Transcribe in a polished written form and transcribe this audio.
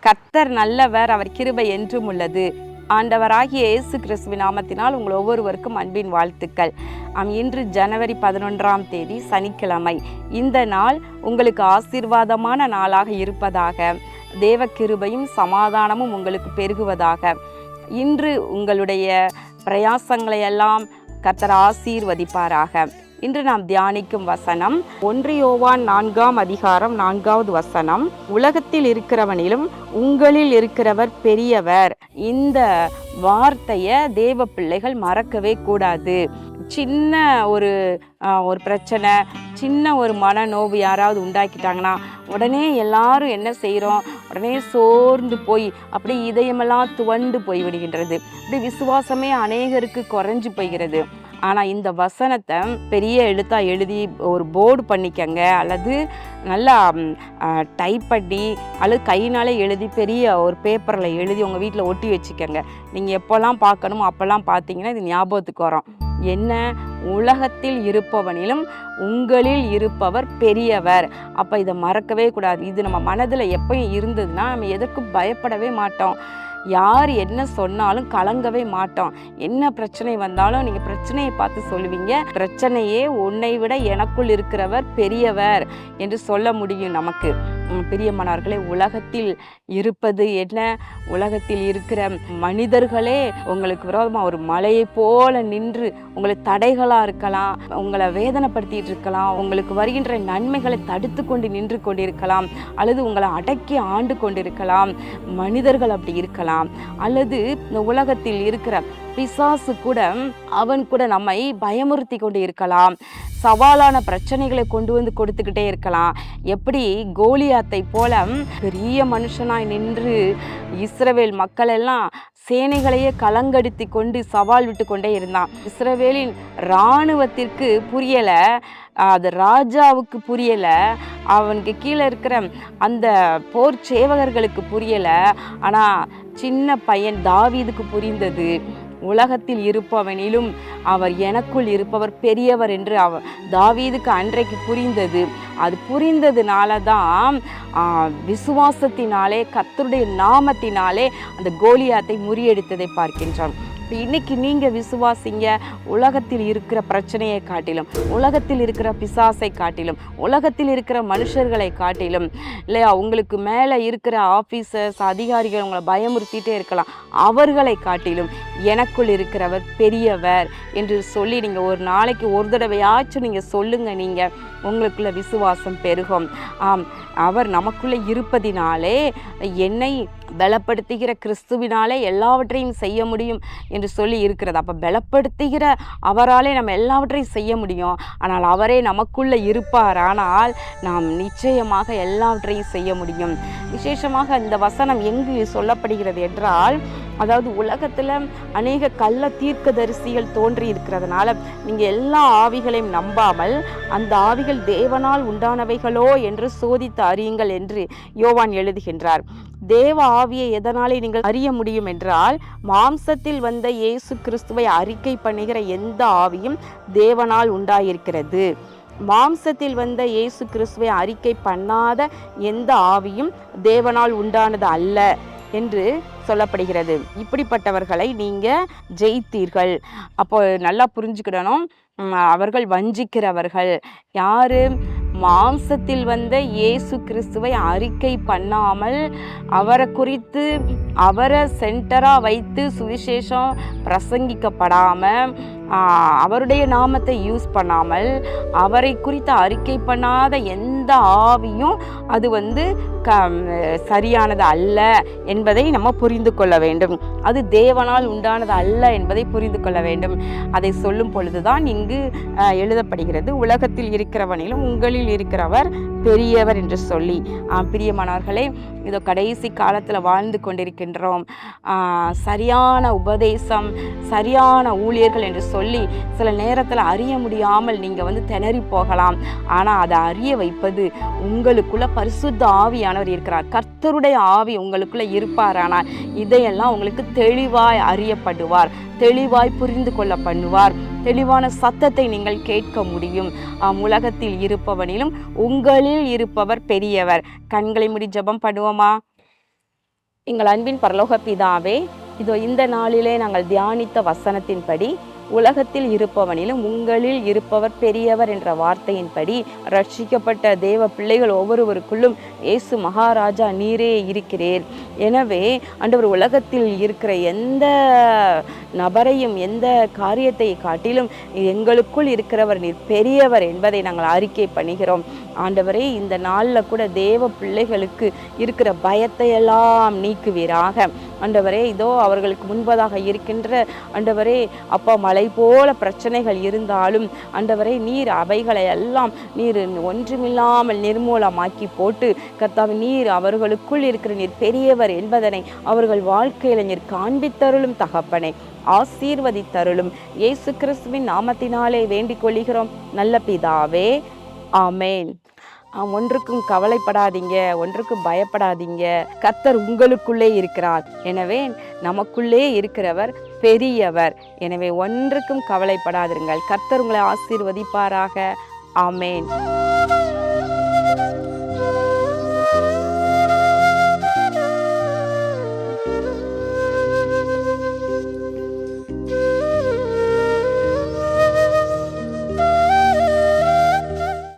கர்த்தர் நல்லவர், அவர் கிருபை என்றும் உள்ளது. ஆண்டவராகிய இயேசு கிறிஸ்துவின் நாமத்தினால் உங்கள் ஒவ்வொருவருக்கும் அன்பின் வாழ்த்துக்கள். இன்று ஜனவரி 11ஆம் தேதி சனிக்கிழமை. இந்த நாள் உங்களுக்கு ஆசீர்வாதமான நாளாக இருப்பதாக, தேவ கிருபையும் சமாதானமும் உங்களுக்கு பெருகுவதாக. இன்று உங்களுடைய பிரயாசங்களை எல்லாம் கர்த்தர் ஆசீர்வதிப்பாராக. இன்று நாம் தியானிக்கும் வசனம் 1 யோவான் 4ஆம் அதிகாரம் 4வது வசனம். உலகத்தில் இருக்கிறவனிலும் உங்களில் இருக்கிறவர் பெரியவர். இந்த வார்த்தையை தேவ பிள்ளைகள் மறக்கவே கூடாது. சின்ன ஒரு பிரச்சனை, சின்ன ஒரு மனநோவு யாராவது உண்டாக்கிட்டாங்கன்னா உடனே எல்லாரும் என்ன செய்கிறோம், உடனே சோர்ந்து போய் அப்படியே இதயமெல்லாம் துவண்டு போய் விடுகின்றது. அப்படி விசுவாசமே அநேகருக்கு குறைஞ்சி போய்கிறது. ஆனால் இந்த வசனத்தை பெரிய எழுத்தா எழுதி ஒரு போர்டு பண்ணிக்கங்க, அல்லது நல்லா டைப் பண்ணி அல்லது கையினாலே எழுதி பெரிய ஒரு பேப்பரில் எழுதி உங்கள் வீட்டில் ஒட்டி வச்சுக்கோங்க. நீங்கள் எப்போல்லாம் பார்க்கணுமோ அப்போல்லாம் பார்த்தீங்கன்னா இது ஞாபகத்துக்கு வரும். என்ன? உலகத்தில் இருப்பவனிலும் உங்களில் இருப்பவர் பெரியவர். அப்போ இதை மறக்கவே கூடாது. இது நம்ம மனதில் எப்பயும் இருந்ததுன்னா நம்ம எதற்கும் பயப்படவே மாட்டோம். யார் என்ன சொன்னாலும் கலங்கவே மாட்டோம். என்ன பிரச்சனை வந்தாலும் நீங்கள் பிரச்சனையை பார்த்து சொல்லுவீங்க, பிரச்சனையே உன்னை விட எனக்குள் இருக்கிறவர் பெரியவர் என்று சொல்ல முடியும் நமக்கு. பிரியமானவர்களே, உலகத்தில் இருப்பது என்ன? உலகத்தில் இருக்கிற மனிதர்களே உங்களுக்கு விரோதமாக ஒரு மலையை போல நின்று உங்களுக்கு தடைகளாக இருக்கலாம், உங்களை வேதனைப்படுத்திட்டு இருக்கலாம், உங்களுக்கு வருகின்ற நன்மைகளை தடுத்து கொண்டு நின்று கொண்டிருக்கலாம், அல்லது உங்களை அடக்கி ஆண்டு கொண்டிருக்கலாம். மனிதர்கள் அப்படி இருக்கலாம். அல்லது இந்த உலகத்தில் இருக்கிற பிசாசு கூட, அவன் கூட நம்மை பயமுறுத்தி கொண்டு இருக்கலாம். சவாலான பிரச்சனைகளை கொண்டு வந்து கொடுத்துக்கிட்டே இருக்கலாம். எப்படி கோலியாத்தை போல பெரிய மனுஷனாய் நின்று இஸ்ரவேல் மக்கள் எல்லாம் சேனைகளையே கலங்கடித்து கொண்டு சவால் விட்டு கொண்டே இருந்தான். இஸ்ரவேலின் இராணுவத்திற்கு புரியலை, அது ராஜாவுக்கு புரியலை, அவனுக்கு கீழே இருக்கிற அந்த போர் சேவகர்களுக்கு புரியலை. ஆனால் சின்ன பையன் தாவீதுக்கு புரிந்தது. உலகத்தில் இருப்பவனிலும் அவர் எனக்குள் இருப்பவர் பெரியவர் என்று தாவீதுக்கு அன்றைக்கு புரிந்தது. அது புரிந்ததுனால தான் விசுவாசத்தினாலே, கர்த்தருடைய நாமத்தினாலே அந்த கோலியாத்தை முறியடித்ததை பார்க்கின்றோம். இன்னைக்கு நீங்கள் விசுவாசிங்க. உலகத்தில் இருக்கிற பிரச்சனையை காட்டிலும், உலகத்தில் இருக்கிற பிசாசை காட்டிலும், உலகத்தில் இருக்கிற மனுஷர்களை காட்டிலும், இல்லையா, உங்களுக்கு மேலே இருக்கிற ஆஃபீஸர்ஸ் அதிகாரிகள் உங்களை பயமுறுத்திட்டே இருக்கலாம், அவர்களை காட்டிலும் எனக்குள் இருக்கிறவர் பெரியவர் என்று சொல்லி நீங்கள் ஒரு நாளைக்கு ஒரு தடவையாச்சும் நீங்கள் சொல்லுங்கள். நீங்கள் உங்களுக்குள்ள விசுவாசம் பெருகும். அவர் நமக்குள்ளே இருப்பதினாலே, என்னை பலப்படுத்துகிற கிறிஸ்துவினாலே எல்லாவற்றையும் செய்ய முடியும் என்று சொல்லி இருக்கிறது. அப்போ பலப்படுத்துகிற அவராலே நம்ம எல்லாவற்றையும் செய்ய முடியும். ஆனால் அவரே நமக்குள்ளே இருப்பார். ஆனால் நாம் நிச்சயமாக எல்லாவற்றையும் செய்ய முடியும். விசேஷமாக இந்த வசனம் எங்கு சொல்லப்படுகிறது என்றால், அதாவது உலகத்தில் அநேக கள்ள தீர்க்கதரிசிகள் தோன்றி இருக்கிறதுனால நீங்கள் எல்லா ஆவிகளையும் நம்பாமல் அந்த ஆவிகள் தேவனால் உண்டானவைகளோ என்று சோதித்து அறியுங்கள் என்று யோவான் எழுதுகின்றார். தேவ ஆவியை எதனாலே நீங்கள் அறிய முடியும் என்றால், மாம்சத்தில் வந்த இயேசு கிறிஸ்துவை அறிக்கை பண்ணுகிற எந்த ஆவியும் தேவனால் உண்டாயிருக்கிறது. மாம்சத்தில் வந்த இயேசு கிறிஸ்துவை அறிக்கை பண்ணாத எந்த ஆவியும் தேவனால் உண்டானது அல்ல என்று சொல்லப்படுகிறது. இப்படிப்பட்டவர்களை நீங்கள் ஜெயித்தீர்கள். அப்போ நல்லா புரிஞ்சுக்கிடணும், அவர்கள் வஞ்சிக்கிறவர்கள். யாரு? மாம்சத்தில் வந்த இயேசு கிறிஸ்துவை அறிக்கை பண்ணாமல், அவரை குறித்து அவரை சென்டராக வைத்து சுவிசேஷம் பிரசங்கிக்கப்படாமல், அவருடைய நாமத்தை யூஸ் பண்ணாமல், அவரை குறித்து அறிக்கை பண்ணாத எந்த ஆவியும் அது சரியானது அல்ல என்பதை நம்ம புரிந்து கொள்ள வேண்டும். அது தேவனால் உண்டானது அல்ல என்பதை புரிந்து கொள்ள வேண்டும். அதை சொல்லும் பொழுதுதான் இங்கு எழுதப்படுகிறது, உலகத்தில் இருக்கிறவனிலும் உங்களில் இருக்கிறவர் பெரியவர் என்று சொல்லி. பிரியமானவர்களே, இதோ கடைசி காலத்தில் வாழ்ந்து கொண்டிருக்கின்றோம். சரியான உபதேசம், சரியான ஊழியர்கள் என்று சொல்லி சில நேரத்தில் அறிய முடியாமல் நீங்கள் திணறி போகலாம். ஆனால் அதை அறிய வைப்பது உங்களுக்குள்ள பரிசுத்த ஆவியானவர் இருக்கிறார். கர்த்தருடைய ஆவி உங்களுக்குள்ள இருப்பார். ஆனால் இதையெல்லாம் உங்களுக்கு தெளிவாய் அறியப்படுவார், தெளிவாய் புரிந்து கொள்ள பண்ணுவார். தெளிவான சத்தத்தை நீங்கள் கேட்க முடியும். உலகத்தில் இருப்பவனிலும் உங்களில் இருப்பவர் பெரியவர். கண்களை மூடி ஜெபம் பண்ணுவோமா? எங்கள் அன்பின் பரலோக பிதாவே, இதோ இந்த நாளிலே நாங்கள் தியானித்த வசனத்தின்படி உலகத்தில் இருப்பவனிலும் உங்களில் இருப்பவர் பெரியவர் என்ற வார்த்தையின்படி ரட்சிக்கப்பட்ட தேவ பிள்ளைகள் ஒவ்வொருவருக்குள்ளும் இயேசு மகாராஜா நீரே இருக்கிறீர். எனவே ஆண்டவர், உலகத்தில் இருக்கிற எந்த நபரையும் எந்த காரியத்தை காட்டிலும் எங்களுக்குள் இருக்கிறவர் நீர் பெரியவர் என்பதை நாங்கள் அறிக்கை பண்ணுகிறோம். ஆண்டவரே, இந்த நாளில் கூட தேவ பிள்ளைகளுக்கு இருக்கிற பயத்தை எல்லாம் நீக்குவீராக. ஆண்டவரே, இதோ அவர்களுக்கு முன்பதாக இருக்கின்ற ஆண்டவரே அப்பா, மலை போல பிரச்சனைகள் இருந்தாலும் ஆண்டவரே, நீர் அவைகளை எல்லாம் நீர் ஒன்றுமில்லாமல் நிர்மூலமாக்கி போட்டு கர்த்தாவே, நீர் அவர்களுக்குள் இருக்கிற நீர் பெரியவர் என்பதனை அவர்கள் வாழ்க்கையில நீர் காண்பித்தருளும் தகப்பனே, ஆசீர்வதித்தருளும். இயேசு கிறிஸ்துவின் நாமத்தினாலே வேண்டிக் கொள்கிறோம் நல்ல பிதாவே, ஆமேன். ஒன்றுக்கும் கவலைப்படாதீங்க, ஒன்றுக்கும் பயப்படாதீங்க. கர்த்தர் உங்களுக்குள்ளே இருக்கிறார். எனவே நமக்குள்ளே இருக்கிறவர் பெரியவர். எனவே ஒன்றுக்கும் கவலைப்படாதிருங்கள். கர்த்தர் உங்களை ஆசீர்வதிப்பாராக. ஆமேன்.